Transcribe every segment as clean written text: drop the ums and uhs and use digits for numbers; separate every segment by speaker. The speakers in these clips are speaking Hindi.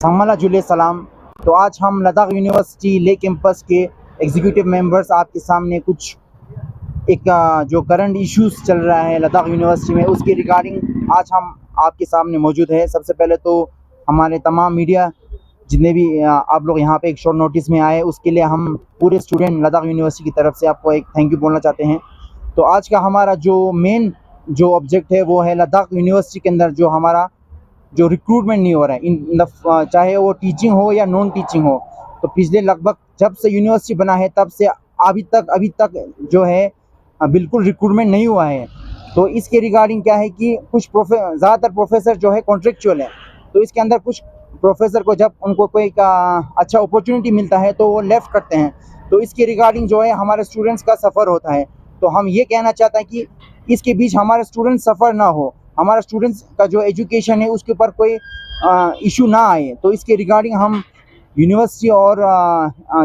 Speaker 1: सम्मला जुले सलाम। तो आज हम लद्दाख यूनिवर्सिटी ले कैंपस के एग्जीक्यूटिव मेंबर्स आपके सामने कुछ एक जो करंट इश्यूज चल रहा है लद्दाख यूनिवर्सिटी में उसके रिगार्डिंग आज हम आपके सामने मौजूद है। सबसे पहले तो हमारे तमाम मीडिया जितने भी आप लोग यहाँ पे एक शॉर्ट नोटिस में आए उसके लिए हम पूरे स्टूडेंट लद्दाख यूनिवर्सिटी की तरफ से आपको एक थैंक यू बोलना चाहते हैं। तो आज का हमारा जो मेन जो ऑब्जेक्ट है वो है लद्दाख यूनिवर्सिटी के अंदर जो हमारा जो रिक्रूटमेंट नहीं हो रहा है इन चाहे वो टीचिंग हो या नॉन टीचिंग हो। तो पिछले लगभग जब से यूनिवर्सिटी बना है तब से अभी तक जो है बिल्कुल रिक्रूटमेंट नहीं हुआ है। तो इसके रिगार्डिंग क्या है कि कुछ ज़्यादातर प्रोफेसर जो है कॉन्ट्रेक्चुअल है। तो इसके अंदर कुछ प्रोफेसर को जब उनको कोई अच्छा अपॉर्चुनिटी मिलता है तो वो लेफ्ट करते हैं। तो इसके रिगार्डिंग जो है हमारे स्टूडेंट्स का सफ़र होता है। तो हम ये कहना चाहते हैं कि इसके बीच हमारे स्टूडेंट्स सफ़र ना हो, हमारा स्टूडेंट्स का जो एजुकेशन है उसके ऊपर कोई इशू ना आए। तो इसके रिगार्डिंग हम यूनिवर्सिटी और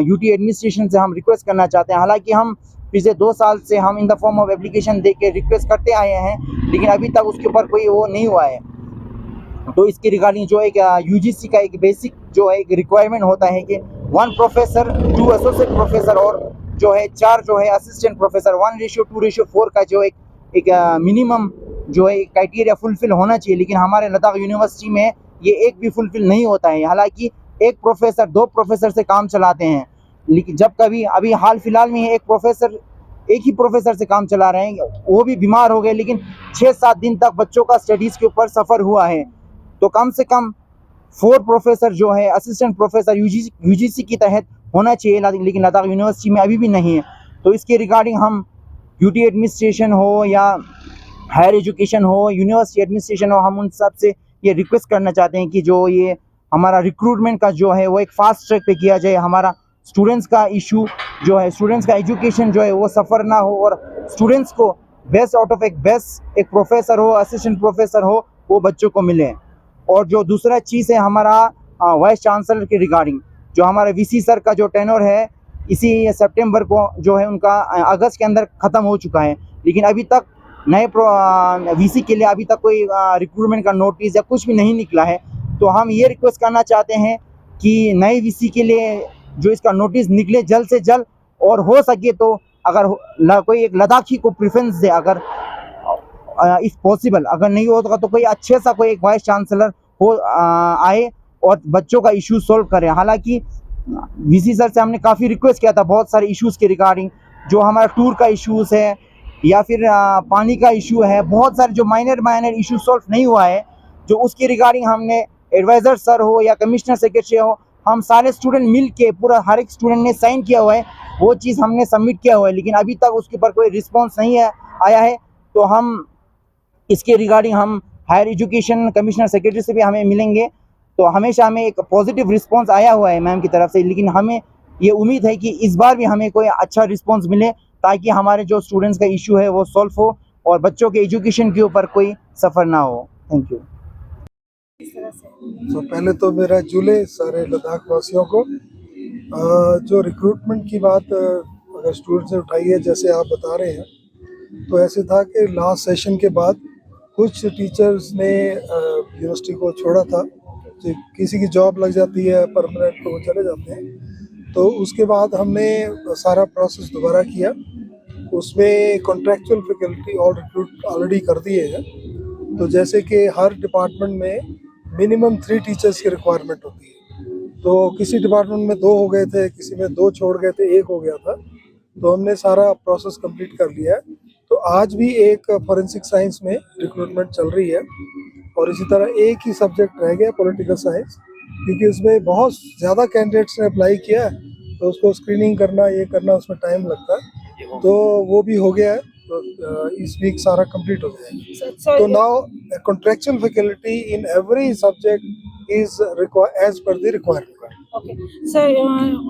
Speaker 1: यूटी एडमिनिस्ट्रेशन से हम रिक्वेस्ट करना चाहते हैं। हालांकि हम पिछले 2 साल से हम in the form of application दे के रिक्वेस्ट करते आए हैं लेकिन अभी तक उसके ऊपर कोई वो नहीं हुआ है। तो इसके रिगार्डिंग जो एक यूजीसी का एक बेसिक जो है एक रिक्वायरमेंट होता है कि 1 प्रोफेसर 2 एसोसिएट प्रोफेसर और जो है 4 जो है असिस्टेंट प्रोफेसर 1:2:4 का जो एक मिनिमम जो है क्राइटेरिया फुलफिल होना चाहिए। लेकिन हमारे लद्दाख यूनिवर्सिटी में ये एक भी फुलफिल नहीं होता है। हालांकि एक प्रोफेसर 2 प्रोफेसर से काम चलाते हैं, लेकिन जब कभी अभी हाल फिलहाल में एक ही प्रोफेसर से काम चला रहे हैं, वो भी बीमार हो गए लेकिन 6-7 दिन तक बच्चों का स्टडीज़ के ऊपर सफ़र हुआ है। तो कम से कम 4 प्रोफेसर जो है असिस्टेंट प्रोफेसर यूजीसी के तहत होना चाहिए, लेकिन लद्दाख यूनिवर्सिटी में अभी भी नहीं है। तो इसके रिगार्डिंग हम यूटी एडमिनिस्ट्रेशन हो या हायर एजुकेशन हो, यूनिवर्सिटी एडमिनिस्ट्रेशन हो, हम उन सब से ये रिक्वेस्ट करना चाहते हैं कि जो ये हमारा रिक्रूटमेंट का जो है वो एक फास्ट ट्रैक पे किया जाए। हमारा स्टूडेंट्स का इशू जो है, स्टूडेंट्स का एजुकेशन जो है वो सफ़र ना हो और स्टूडेंट्स को बेस्ट आउट ऑफ एक प्रोफेसर हो, असिस्टेंट प्रोफेसर हो, वो बच्चों को मिले। और जो दूसरा चीज़ है हमारा वाइस चांसलर के रिगार्डिंग, जो हमारे वीसी सर का जो टेन्योर है इसी सितंबर को जो है उनका अगस्त के अंदर ख़त्म हो चुका है, लेकिन अभी तक नए वीसी के लिए अभी तक कोई रिक्रूटमेंट का नोटिस या कुछ भी नहीं निकला है। तो हम ये रिक्वेस्ट करना चाहते हैं कि नए वीसी के लिए जो इसका नोटिस निकले जल्द से जल्द, और हो सके तो अगर कोई एक लद्दाखी को प्रेफरेंस दे, अगर इफ़ पॉसिबल, अगर नहीं होगा तो कोई अच्छे सा कोई एक वाइस चांसलर हो आए और बच्चों का इशू सॉल्व करे। हालांकि वीसी सर से हमने काफ़ी रिक्वेस्ट किया था बहुत सारे इश्यूज़ के रिगार्डिंग, जो हमारा टूर का इश्यूज़ है या फिर पानी का इशू है, बहुत सारे जो माइनर इशू सॉल्व नहीं हुआ है, जो उसके रिगार्डिंग हमने एडवाइज़र सर हो या कमिश्नर सेक्रेटरी हो, हम सारे स्टूडेंट मिल के पूरा हर एक स्टूडेंट ने साइन किया हुआ है, वो चीज़ हमने सबमिट किया हुआ है, लेकिन अभी तक उसके ऊपर कोई रिस्पॉन्स नहीं आया है। तो हम इसके रिगार्डिंग हम हायर एजुकेशन कमिश्नर सेक्रेटरी से भी हमें मिलेंगे। तो हमेशा हमें एक पॉजिटिव रिस्पॉन्स आया हुआ है मैम की तरफ से, लेकिन हमें ये उम्मीद है कि इस बार भी हमें कोई अच्छा रिस्पॉन्स मिले ताकि हमारे जो स्टूडेंट्स का इशू है वो सॉल्व हो और बच्चों के एजुकेशन के ऊपर कोई सफ़र ना हो। Thank you.
Speaker 2: तो पहले तो मेरा जुले सारे लद्दाख वासियों को। जो रिक्रूटमेंट की बात अगर स्टूडेंट्स ने उठाई है, जैसे आप बता रहे हैं, तो ऐसे था कि लास्ट सेशन के बाद कुछ टीचर्स ने यूनिवर्सिटी को छोड़ा था। किसी की जॉब लग जाती है परमानेंट तो वो चले जाते हैं। तो उसके बाद हमने सारा प्रोसेस दोबारा किया, उसमें कॉन्ट्रैक्चुअल फैकल्टी और रिक्रूट ऑलरेडी कर दिए हैं। तो जैसे कि हर डिपार्टमेंट में मिनिमम 3 टीचर्स की रिक्वायरमेंट होती है। तो किसी डिपार्टमेंट में 2 हो गए थे, किसी में 2 छोड़ गए थे, 1 हो गया था। तो हमने सारा प्रोसेस कंप्लीट कर लिया है। तो आज भी एक फॉरेंसिक साइंस में रिक्रूटमेंट चल रही है और इसी तरह एक ही सब्जेक्ट रह गया पॉलिटिकल साइंस, क्योंकि उसमें बहुत ज़्यादा कैंडिडेट्स ने अप्लाई किया है, तो उसको स्क्रीनिंग करना ये करना उसमें टाइम लगता है। तो वो भी हो गया है, तो इस वीक सारा कंप्लीट हो जाएगा। तो now contractual faculty in every subject is as per the requirement.
Speaker 3: Okay sir,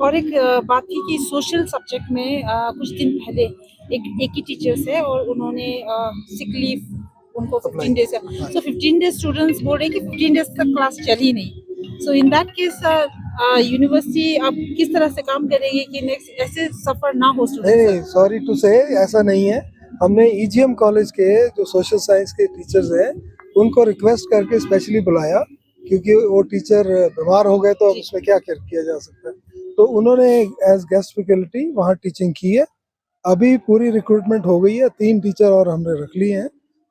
Speaker 3: और एक बात थी कि सोशल सब्जेक्ट में कुछ दिन पहले एक ही टीचर्स है और उन्होंने सिक लीव उनको 15 डेज है। सो 15 डेज स्टूडेंट्स बोल रहे हैं कि 15 डेज तक क्लास चली नहीं। सो इन दैट केस यूनिवर्सिटी अब किस तरह से काम करेगी कि नेक्स्ट ऐसे सफर ना हो स्टूडेंट्स?
Speaker 2: नहीं, सॉरी टू से ऐसा नहीं है। हमने ईजीएम कॉलेज के जो सोशल साइंस के टीचर्स हैं उनको रिक्वेस्ट करके स्पेशली बुलाया क्योंकि वो टीचर बीमार हो गए तो अब
Speaker 3: जी।
Speaker 2: उसमें क्या किया जा सकता है। तो उन्होंने एज गेस्ट फैकल्टी वहाँ टीचिंग की है। अभी पूरी रिक्रूटमेंट हो गई है, 3 टीचर और हमने रख लिए हैं।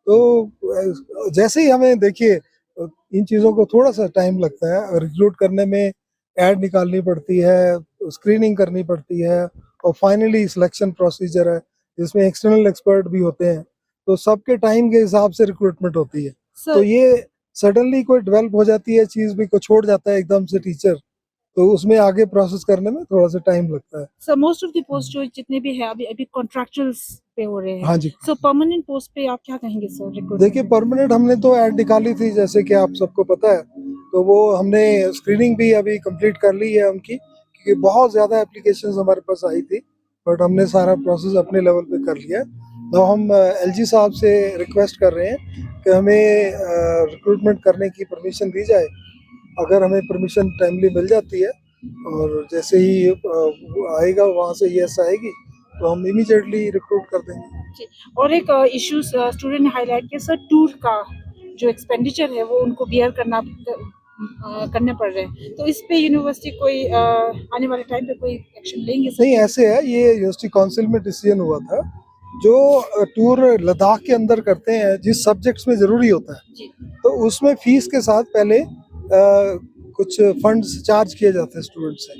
Speaker 2: तो जैसे ही हमें देखिए इन चीज़ों को थोड़ा सा टाइम लगता है, रिक्रूट करने में ऐड निकालनी पड़ती है, स्क्रीनिंग करनी पड़ती है और फाइनली सिलेक्शन प्रोसीजर है जिसमें एक्सटर्नल एक्सपर्ट भी होते हैं। तो सबके टाइम के हिसाब से रिक्रूटमेंट होती है। तो
Speaker 3: सर
Speaker 2: ये सडनली कोई डेवलप हो जाती है चीज़ भी, को छोड़ जाता है एकदम से टीचर, तो उसमें आगे प्रोसेस करने में थोड़ा सा टाइम लगता है।
Speaker 3: Sir most of the post जो जितने भी है अभी अभी कॉन्ट्रैक्चुअल्स पे हो रहे हैं।
Speaker 2: हाँ जी।
Speaker 3: सो परमानेंट पोस्ट पे आप क्या कहेंगे सर रिक्रूटमेंट?
Speaker 2: देखिए परमानेंट हमने तो ऐड निकाली थी जैसे कि आप सबको पता है, तो वो हमने स्क्रीनिंग भी अभी कंप्लीट कर ली है उनकी, क्योंकि बहुत ज़्यादा एप्लीकेशंस हमारे पास आई थी, बट हमने सारा प्रोसेस अपने लेवल पे कर लिया है। तो हम एलजी साहब से रिक्वेस्ट कर रहे हैं कि हमें रिक्रूटमेंट करने की परमिशन दी जाए। अगर हमें परमिशन टाइमली मिल जाती है और जैसे ही आएगा वहाँ से यस आएगी तो हम इमीडिएटली रिक्रूट कर देंगे।
Speaker 3: जी। और एक इशू स्टूडेंट ने हाईलाइट किया सर, टूर का जो एक्सपेंडिचर है वो उनको बियर करने पड़ रहे हैं। तो इस पे यूनिवर्सिटी कोई आने वाले टाइम पे कोई एक्शन लेंगे सर?
Speaker 2: नहीं, ऐसे है, ये यूनिवर्सिटी काउंसिल में डिसीजन हुआ था, जो टूर लद्दाख के अंदर करते हैं जिस सब्जेक्ट्स में ज़रूरी होता है,
Speaker 3: जी।
Speaker 2: तो उसमें फीस के साथ पहले कुछ फंड्स चार्ज किए जाते हैं स्टूडेंट से,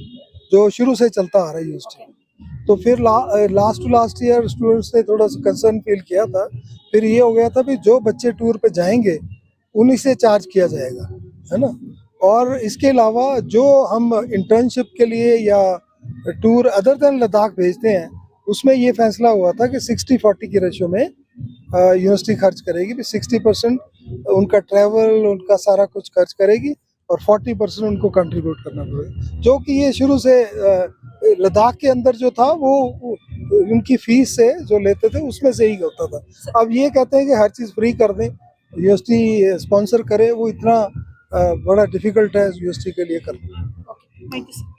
Speaker 2: जो शुरू से चलता आ रहा है यूनिवर्सिटी। तो फिर last to last year students ने थोड़ा सा कंसर्न फील किया था, फिर ये हो गया था कि जो बच्चे टूर पे जाएंगे उन्हीं से चार्ज किया जाएगा, है ना। और इसके अलावा जो हम इंटर्नशिप के लिए या टूर अदर देन लद्दाख भेजते हैं, उसमें ये फैसला हुआ था कि 60-40 की रेशो में यूनिवर्सिटी खर्च करेगी, 60% उनका ट्रैवल उनका सारा कुछ खर्च करेगी और 40% उनको कंट्रीब्यूट करना पड़ेगा, जो कि ये शुरू से लद्दाख के अंदर जो था वो उनकी फीस से जो लेते थे उसमें से ही होता था। अब ये कहते हैं कि हर चीज़ फ्री कर दें, यूनिवर्सिटी स्पॉन्सर करे, वो इतना बड़ा डिफिकल्ट है यूनिवर्सिटी के लिए करना।
Speaker 3: Okay, thank you sir.